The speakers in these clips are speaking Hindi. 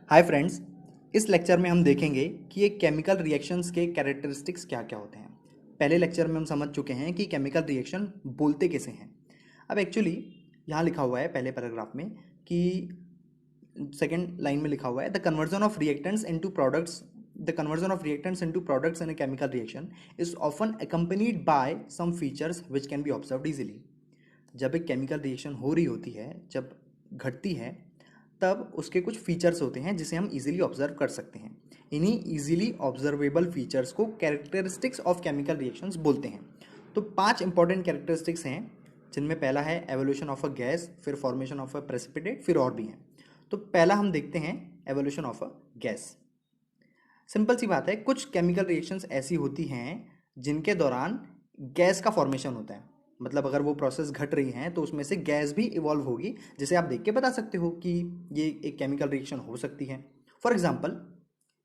Hi friends. इस लेक्चर में हम देखेंगे कि ये केमिकल रिएक्शंस के कैरेक्टरिस्टिक्स क्या क्या होते हैं। पहले लेक्चर में हम समझ चुके हैं कि केमिकल रिएक्शन बोलते कैसे हैं। अब एक्चुअली यहाँ लिखा हुआ है पहले पैराग्राफ में कि सेकेंड लाइन में लिखा हुआ है the conversion of reactants into products in a chemical reaction is often accompanied by some features which can be observed easily. जब एक केमिकल रिएक्शन हो रही होती है, जब घटती है, तब उसके कुछ फीचर्स होते हैं जिसे हम इजीली ऑब्जर्व कर सकते हैं। इन्हीं इजीली ऑब्जर्वेबल फीचर्स को कैरेक्टरिस्टिक्स ऑफ केमिकल रिएक्शंस बोलते हैं। तो 5 इंपॉर्टेंट कैरेक्टरिस्टिक्स हैं, जिनमें पहला है एवोल्यूशन ऑफ अ गैस, फिर फॉर्मेशन ऑफ अ प्रेसिपिटेट, फिर और भी हैं। तो पहला हम देखते हैं evolution of a gas. Simple सी बात है, कुछ केमिकल रिएक्शंस ऐसी होती हैं जिनके दौरान गैस का फॉर्मेशन होता है। मतलब अगर वो प्रोसेस घट रही हैं तो उसमें से गैस भी इवॉल्व होगी, जिसे आप देख के बता सकते हो कि ये एक केमिकल रिएक्शन हो सकती है। फॉर एग्जांपल,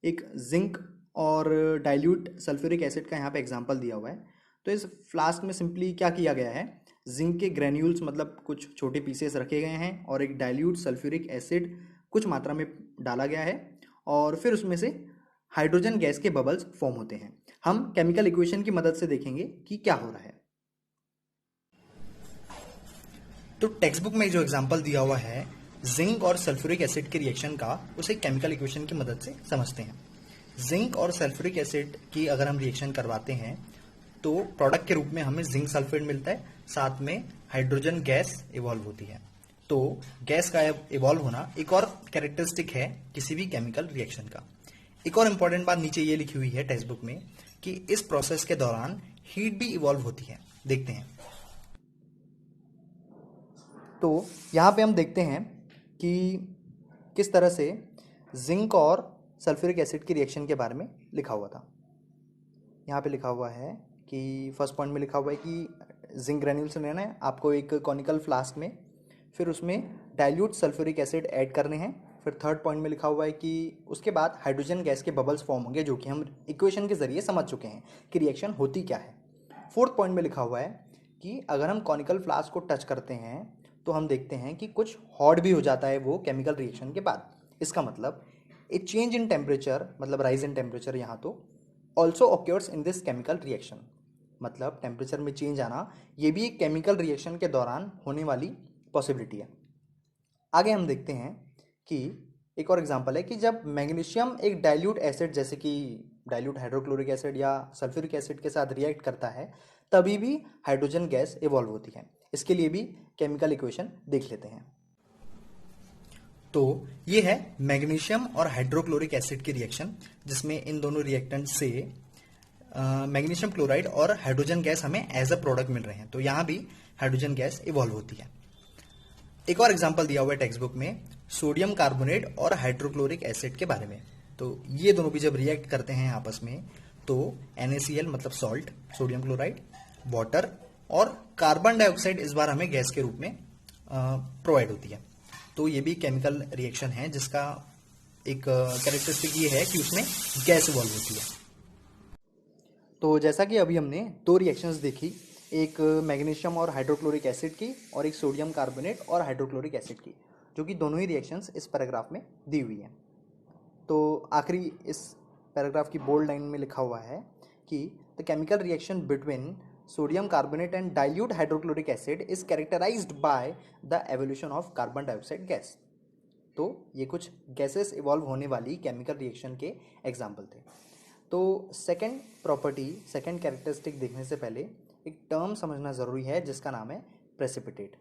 एक जिंक और डाइल्यूट सल्फ्यूरिक एसिड का यहाँ पे एग्जांपल दिया हुआ है। तो इस फ्लास्क में सिंपली क्या किया गया है, जिंक के ग्रेन्यूल्स मतलब कुछ छोटे पीसेस रखे गए हैं और एक डाइल्यूट सल्फ्यूरिक एसिड कुछ मात्रा में डाला गया है, और फिर उसमें से हाइड्रोजन गैस के बबल्स फॉर्म होते हैं। हम केमिकल इक्वेशन की मदद से देखेंगे कि क्या हो रहा है। तो टेक्स्ट बुक में जो एग्जांपल दिया हुआ है जिंक और सल्फ्यूरिक एसिड के रिएक्शन का, उसे केमिकल इक्वेशन की मदद से समझते हैं। जिंक और सल्फ्यूरिक एसिड की अगर हम रिएक्शन करवाते हैं तो प्रोडक्ट के रूप में हमें जिंक सल्फेट मिलता है, साथ में हाइड्रोजन गैस इवॉल्व होती है। तो गैस का इवॉल्व होना एक और कैरेक्टरिस्टिक है किसी भी केमिकल रिएक्शन का। एक और इंपॉर्टेंट बात नीचे ये लिखी हुई है टेक्स्ट बुक में कि इस प्रोसेस के दौरान हीट भी इवॉल्व होती है। देखते हैं। तो यहाँ पे हम देखते हैं कि किस तरह से जिंक और सल्फ्यूरिक एसिड की रिएक्शन के बारे में लिखा हुआ था। यहाँ पे लिखा हुआ है कि फर्स्ट पॉइंट में लिखा हुआ है कि जिंक ग्रेन्यूल्स लेना है आपको एक कॉनिकल फ्लास्क में, फिर उसमें डाइल्यूट सल्फ्यूरिक एसिड ऐड करने हैं। फिर थर्ड पॉइंट में लिखा हुआ है कि उसके बाद हाइड्रोजन गैस के बबल्स फॉर्म होंगे, जो कि हम इक्वेशन के जरिए समझ चुके हैं कि रिएक्शन होती क्या है। फोर्थ पॉइंट में लिखा हुआ है कि अगर हम कॉनिकल फ्लास्क को टच करते हैं तो हम देखते हैं कि कुछ हॉट भी हो जाता है वो केमिकल रिएक्शन के बाद। इसका मतलब ए चेंज इन टेम्परेचर, मतलब राइज इन टेम्परेचर यहाँ तो also occurs in this chemical reaction. मतलब टेम्परेचर में चेंज आना ये भी एक केमिकल रिएक्शन के दौरान होने वाली पॉसिबिलिटी है। आगे हम देखते हैं कि एक और एग्जांपल है कि जब मैग्नीशियम एक डाइल्यूट एसिड जैसे कि डाइल्यूट हाइड्रोक्लोरिक एसिड या सल्फ्यूरिक एसिड के साथ रिएक्ट करता है, तभी भी हाइड्रोजन गैस इवॉल्व होती है। इसके लिए भी केमिकल इक्वेशन देख लेते हैं। तो ये है मैग्नीशियम और हाइड्रोक्लोरिक एसिड की रिएक्शन, जिसमें इन दोनों रिएक्टेंट से मैग्नीशियम क्लोराइड और हाइड्रोजन गैस हमें एज अ प्रोडक्ट मिल रहे हैं। तो यहाँ भी हाइड्रोजन गैस इवॉल्व होती है। एक और एग्जांपल दिया हुआ है टेक्स्ट बुक में सोडियम कार्बोनेट और हाइड्रोक्लोरिक एसिड के बारे में। तो ये दोनों भी जब रिएक्ट करते हैं आपस में तो NaCl मतलब सॉल्ट, सोडियम क्लोराइड, वाटर और कार्बन डाइऑक्साइड इस बार हमें गैस के रूप में प्रोवाइड होती है। तो ये भी केमिकल रिएक्शन है जिसका एक कैरेक्टरिस्टिक ये है कि उसमें गैस इवॉल्व होती है। तो जैसा कि अभी हमने दो रिएक्शंस देखी, एक मैग्नीशियम और हाइड्रोक्लोरिक एसिड की और एक सोडियम कार्बोनेट और हाइड्रोक्लोरिक एसिड की, जो कि दोनों ही रिएक्शंस इस पैराग्राफ में दी हुई हैं। तो आखिरी इस पैराग्राफ की बोल्ड लाइन में लिखा हुआ है कि the chemical reaction between sodium carbonate and dilute hydrochloric acid is characterised by the evolution of carbon dioxide gas. तो ये कुछ गैसेस इवॉल्व होने वाली केमिकल रिएक्शन के एग्जाम्पल थे। तो सेकेंड प्रॉपर्टी, सेकेंड कैरेक्टरिस्टिक देखने से पहले एक टर्म समझना ज़रूरी है जिसका नाम है प्रेसिपिटेट।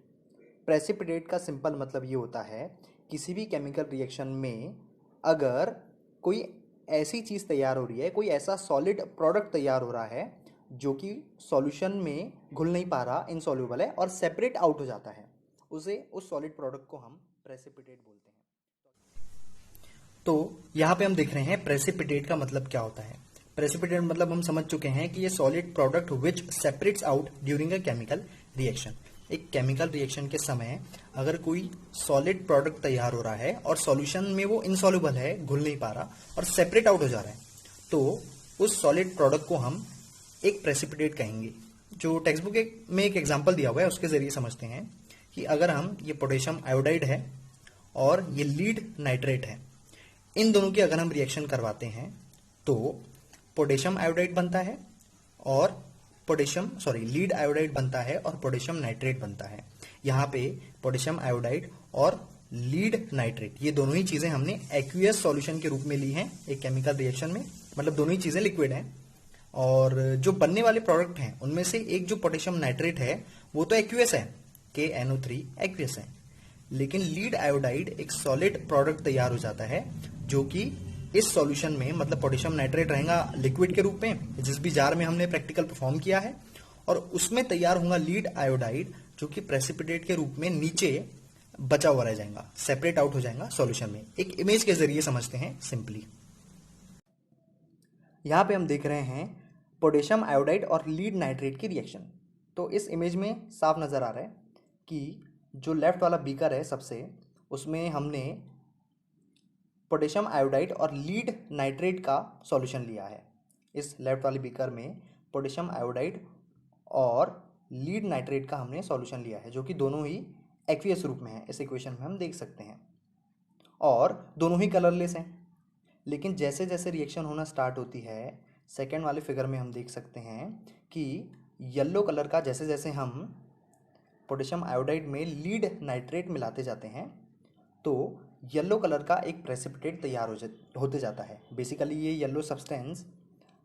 प्रेसिपिटेट का सिंपल मतलब ये होता है किसी भी केमिकल रिएक्शन में अगर कोई ऐसी चीज़ तैयार हो रही है, कोई ऐसा सॉलिड प्रोडक्ट तैयार हो रहा है जो कि सॉल्यूशन में घुल नहीं पा रहा, इनसॉल्युबल है और सेपरेट आउट हो जाता है, उस सॉलिड प्रोडक्ट को हम प्रेसिपिटेट बोलते हैं। तो यहाँ पे हम देख रहे हैं प्रेसिपिटेट का मतलब क्या होता है। प्रेसिपिटेट मतलब हम समझ चुके हैं कि ये solid product which separates out during a chemical reaction. एक केमिकल रिएक्शन के समय अगर कोई सॉलिड प्रोडक्ट तैयार हो रहा है और सॉल्यूशन में वो इनसॉल्युबल है, घुल नहीं पा रहा और सेपरेट आउट हो जा रहा है, तो उस सॉलिड प्रोडक्ट को हम एक प्रेसिपिटेट कहेंगे। जो टेक्स्ट बुक में एक एग्जाम्पल दिया हुआ है उसके जरिए समझते हैं कि अगर हम, ये पोटेशियम आयोडाइड है और ये लीड नाइट्रेट है, इन दोनों की अगर हम रिएक्शन करवाते हैं तो पोटेशियम आयोडाइड बनता है और लीड आयोडाइड बनता है और पोटेशियम नाइट्रेट बनता है। यहाँ पे पोटेशियम आयोडाइड और लीड नाइट्रेट ये दोनों ही चीजें हमने एक्वियस सॉल्यूशन के रूप में ली हैं एक केमिकल रिएक्शन में, मतलब दोनों ही चीजें लिक्विड हैं। और जो बनने वाले प्रोडक्ट हैं उनमें से एक जो पोटेशियम नाइट्रेट है वो तो एक्वियस है, KNO3 एक्वियस है, लेकिन लीड आयोडाइड एक सॉलिड प्रोडक्ट तैयार हो जाता है जो कि इस सॉल्यूशन में, मतलब पोटेशियम नाइट्रेट रहेगा लिक्विड के रूप में जिस भी जार में हमने प्रैक्टिकल परफॉर्म किया है, और उसमें तैयार होगा लीड आयोडाइड जो कि प्रेसिपिटेट के रूप में नीचे बचा हुआ रह जाएगा, सेपरेट आउट हो जाएगा सॉल्यूशन में। एक इमेज के जरिए समझते हैं सिंपली। यहां पे हम देख रहे हैं पोटेशियम आयोडाइड और लीड नाइट्रेट की रिएक्शन। तो इस इमेज में साफ नजर आ रहा है कि जो लेफ्ट वाला बीकर है सबसे, उसमें हमने पोटेशियम आयोडाइड और लीड नाइट्रेट का सॉल्यूशन लिया है। इस लेफ्ट वाले बीकर में पोटेशियम आयोडाइड और लीड नाइट्रेट का हमने सॉल्यूशन लिया है जो कि दोनों ही एक्वियस रूप में है, इस इक्वेशन में हम देख सकते हैं, और दोनों ही कलरलेस हैं। लेकिन जैसे जैसे रिएक्शन होना स्टार्ट होती है, सेकेंड वाले फिगर में हम देख सकते हैं कि येलो कलर का जैसे जैसे हम पोटेशियम आयोडाइड में लीड नाइट्रेट मिलाते जाते हैं तो येलो कलर का एक प्रेसिपिटेट तैयार होते जाता है। बेसिकली ये येलो सब्सटेंस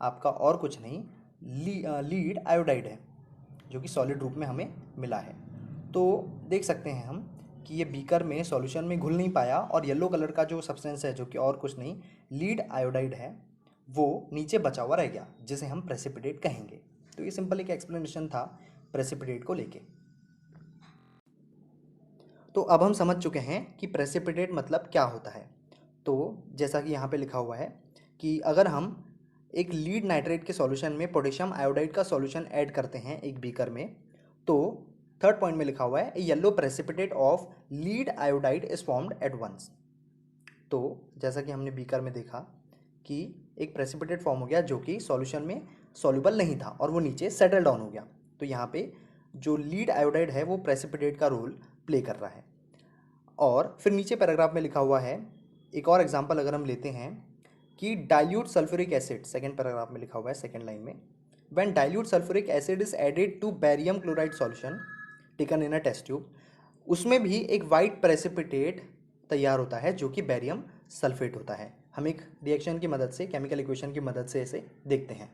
आपका और कुछ नहीं लीड आयोडाइड है जो कि सॉलिड रूप में हमें मिला है। तो देख सकते हैं हम कि ये बीकर में सॉल्यूशन में घुल नहीं पाया और येलो कलर का जो सब्सटेंस है जो कि और कुछ नहीं लीड आयोडाइड है वो नीचे बचा हुआ रह गया जिसे हम प्रेसिपिटेट कहेंगे। तो ये सिंपल एक एक्सप्लेनेशन था प्रेसिपिटेट को लेके। तो अब हम समझ चुके हैं कि प्रेसिपिटेट मतलब क्या होता है। तो जैसा कि यहाँ पे लिखा हुआ है कि अगर हम एक लीड नाइट्रेट के सॉल्यूशन में पोटेशियम आयोडाइड का सॉल्यूशन ऐड करते हैं एक बीकर में, तो थर्ड पॉइंट में लिखा हुआ है yellow precipitate of lead iodide is formed at once. तो जैसा कि हमने बीकर में देखा कि एक प्रेसिपिटेट फॉर्म हो गया जो कि सॉल्यूशन में सॉल्युबल नहीं था और वो नीचे सेटल डाउन हो गया। तो यहाँ पे जो लीड आयोडाइड है वो प्रेसिपिटेट का रोल प्ले कर रहा है। और फिर नीचे पैराग्राफ में लिखा हुआ है एक और एग्जांपल अगर हम लेते हैं कि dilute sulphuric acid, second paragraph में लिखा हुआ है सेकंड लाइन में, when dilute sulphuric acid is added to barium chloride solution taken in a test tube, उसमें भी एक वाइट प्रेसिपिटेट तैयार होता है जो कि बेरियम सल्फेट होता है। हम एक रिएक्शन की मदद से, केमिकल इक्वेशन की मदद से इसे देखते हैं।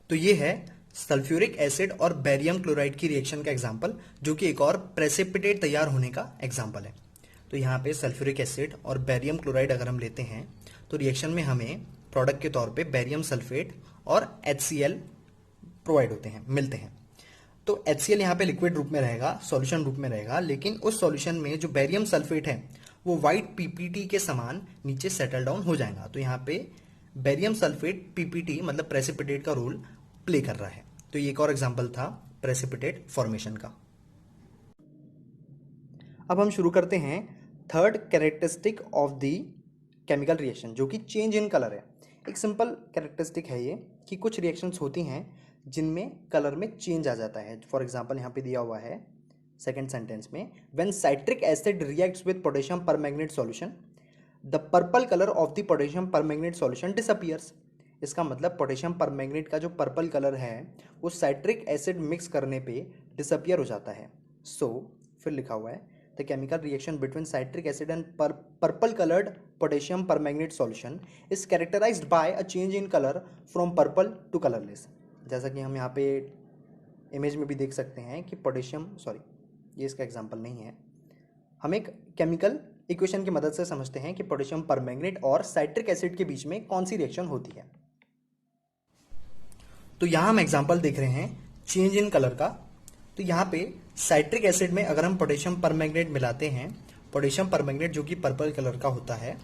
तो ये है सल्फ्यूरिक एसिड और बेरियम क्लोराइड की रिएक्शन का एग्जांपल जो कि एक और प्रेसिपिटेट तैयार होने का एग्जांपल है। तो यहाँ पे सल्फ्यूरिक एसिड और बेरियम क्लोराइड अगर हम लेते हैं तो रिएक्शन में हमें प्रोडक्ट के तौर पे बेरियम सल्फेट और HCl प्रोवाइड होते हैं, मिलते हैं। तो HCl यहाँ पे लिक्विड रूप में रहेगा, सॉल्यूशन रूप में रहेगा, लेकिन उस सॉल्यूशन में जो बेरियम सल्फेट है वो व्हाइट PPT के समान नीचे सेटल डाउन हो जाएगा। तो यहाँ पे बेरियम सल्फेट PPT मतलब प्रेसिपिटेट का रोल प्ले कर रहा है। तो ये एक और एग्जांपल था प्रेसिपिटेट फॉर्मेशन का। अब हम शुरू करते हैं third characteristic of the chemical reaction जो कि चेंज इन कलर है। एक सिंपल कैरेक्टरिस्टिक है ये कि कुछ रिएक्शंस होती हैं जिनमें कलर में चेंज आ जाता है। फॉर एग्जांपल यहाँ पे दिया हुआ है सेकेंड सेंटेंस में, when citric acid reacts with potassium permanganate solution the purple colour of the potassium permanganate solution disappears. इसका मतलब पोटेशियम परमैंगनेट का जो पर्पल कलर है वो साइट्रिक एसिड मिक्स करने पे डिसअपीयर हो जाता है। फिर लिखा हुआ है the chemical reaction between citric acid and purple coloured potassium permanganate solution is characterised by a change in colour from purple to colourless. जैसा कि हम यहाँ पे इमेज में भी देख सकते हैं कि ये इसका एग्जाम्पल नहीं है। हम एक केमिकल इक्वेशन की मदद से समझते हैं कि पोटेशियम परमैंगनेट और साइट्रिक एसिड के बीच में कौन सी रिएक्शन होती है। तो यहां हम एग्जांपल देख रहे हैं चेंज इन कलर का। तो यहां पे साइट्रिक एसिड में अगर हम पोटेशियम परमैंगनेट मिलाते हैं, पोटेशियम परमैंगनेट जो कि पर्पल कलर का होता है,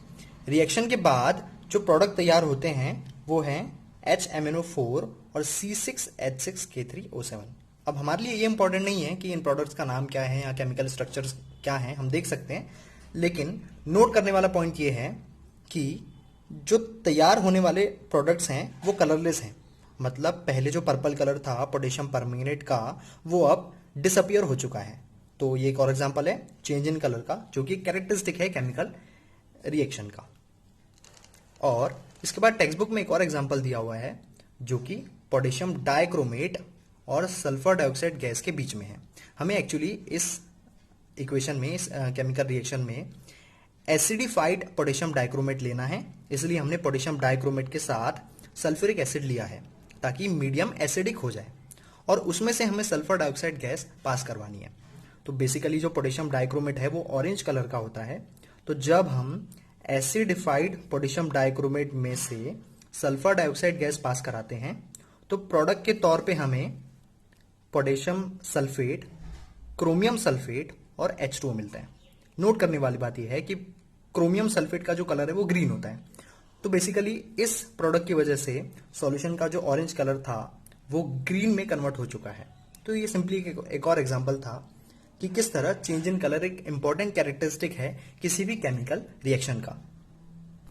रिएक्शन के बाद जो प्रोडक्ट तैयार होते हैं वो हैं HMnO4 और C6H6K3O7। अब हमारे लिए ये इंपॉर्टेंट नहीं है कि इन प्रोडक्ट्स का नाम क्या है या केमिकल स्ट्रक्चर्स क्या हैं, हम देख सकते हैं, लेकिन नोट करने वाला पॉइंट ये है कि जो तैयार होने वाले प्रोडक्ट्स हैं वो कलरलेस हैं। मतलब पहले जो पर्पल कलर था पोटेशियम परमैंगनेट का वो अब डिसअपियर हो चुका है। तो ये एक और एग्जांपल है चेंज इन कलर का जो कि कैरेक्टरिस्टिक है केमिकल रिएक्शन का। और इसके बाद टेक्स्ट बुक में एक और एग्जांपल दिया हुआ है जो कि पोटेशियम डाइक्रोमेट और सल्फर डाइऑक्साइड गैस के बीच में है। हमें एक्चुअली इस इक्वेशन में, इस केमिकल रिएक्शन में एसिडिफाइड पोटेशियम डाइक्रोमेट लेना है, इसलिए हमने पोटेशियम डाइक्रोमेट के साथ सल्फ्यूरिक एसिड लिया है ताकि मीडियम एसिडिक हो जाए और उसमें से हमें सल्फर डाइऑक्साइड गैस पास करवानी है। तो बेसिकली जो पोटेशियम डाइक्रोमेट है वो ऑरेंज कलर का होता है। तो जब हम एसिडिफाइड पोटेशियम डाइक्रोमेट में से सल्फर डाइऑक्साइड गैस पास कराते हैं तो प्रोडक्ट के तौर पे हमें पोटेशियम सल्फेट, क्रोमियम सल्फेट और H2O मिलता है। नोट करने वाली बात यह है कि क्रोमियम सल्फेट का जो कलर है वो ग्रीन होता है। तो बेसिकली इस प्रोडक्ट की वजह से सॉल्यूशन का जो ऑरेंज कलर था वो ग्रीन में कन्वर्ट हो चुका है। तो ये सिंपली एक और एग्जांपल था कि किस तरह चेंज इन कलर एक इंपॉर्टेंट कैरेक्टरिस्टिक है किसी भी केमिकल रिएक्शन का।